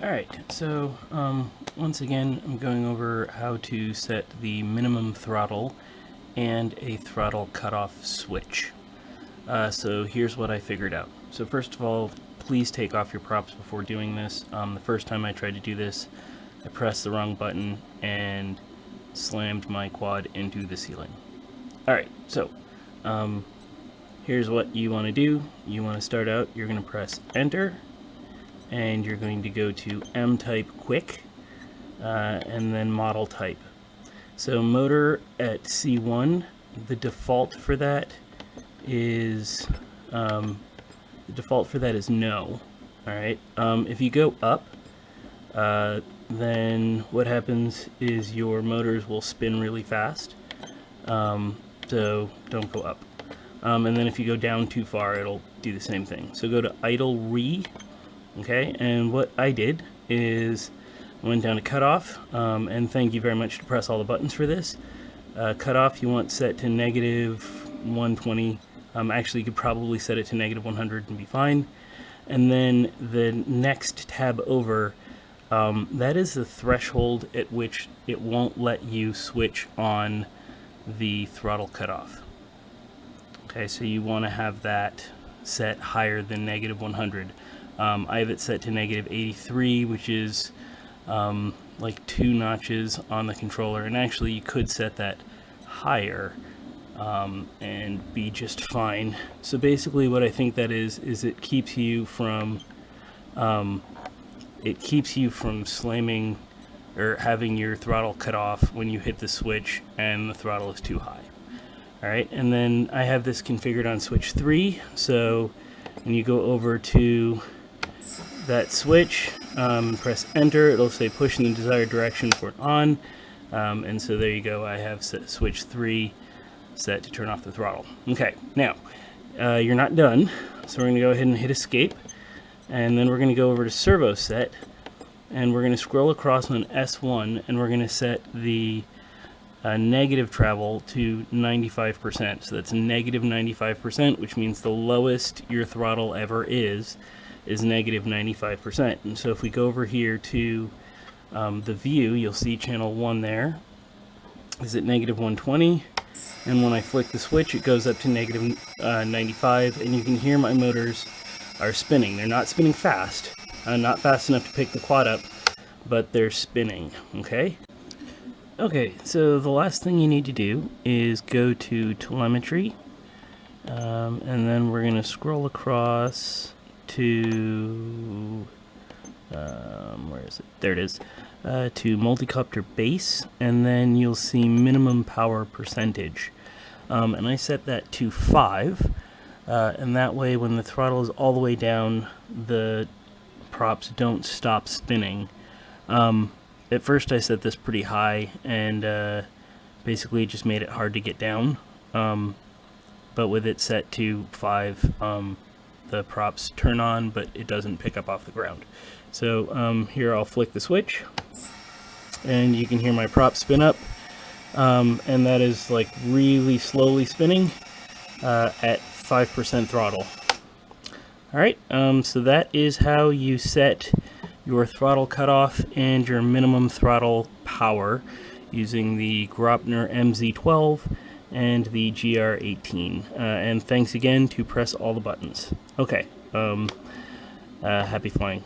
Alright, so once again I'm going over how to set the minimum throttle and a throttle cutoff switch. So here's what I figured out. So first of all, please take off your props before doing this. The first time I tried to do this, I pressed the wrong button and slammed my quad into the ceiling. Alright, so here's what you want to do. You want to start out, you're going to press enter, and you're going to go to M-type quick, and then model type. So motor at C1, the default for that is no. Alright, if you go up, then what happens is your motors will spin really fast, so don't go up. And then if you go down too far, it'll do the same thing. So go to idle re. Okay, and what I did is I went down to cutoff, and thank you very much to press all the buttons for this. Cutoff you want set to -120. Actually, you could probably set it to -100 and be fine. And then the next tab over, that is the threshold at which it won't let you switch on the throttle cutoff. Okay, so you want to have that set higher than -100. I have it set to -83, which is like 2 notches on the controller, and actually you could set that higher and be just fine. So basically what I think that is it keeps you from slamming or having your throttle cut off when you hit the switch and the throttle is too high. Alright, and then I have this configured on switch 3, so when you go over to that switch, press enter, it'll say push in the desired direction for it on, and so there you go, I have switch 3 set to turn off the throttle. Okay, now you're not done, so we're going to go ahead and hit escape, and then we're going to go over to Servo Set, and we're going to scroll across on S1, and we're going to set the negative travel to 95%. So that's -95%, which means the lowest your throttle ever is -95%. And so if we go over here to the view, you'll see channel 1 there is at -120, and when I flick the switch it goes up to -95, and you can hear my motors are spinning. They're not spinning fast, not fast enough to pick the quad up, but they're spinning. Okay, so the last thing you need to do is go to Telemetry, and then we're going to scroll across to, where is it? There it is, to Multicopter Base, and then you'll see minimum power percentage. And I set that to 5, and that way when the throttle is all the way down, the props don't stop spinning. At first I set this pretty high, and basically just made it hard to get down, but with it set to 5, the props turn on, but it doesn't pick up off the ground. So here I'll flick the switch, and you can hear my prop spin up, and that is like really slowly spinning at 5% throttle. Alright, so that is how you set your throttle cutoff and your minimum throttle power using the Gropner MZ12 and the GR18. And thanks again to press all the buttons. Okay, happy flying.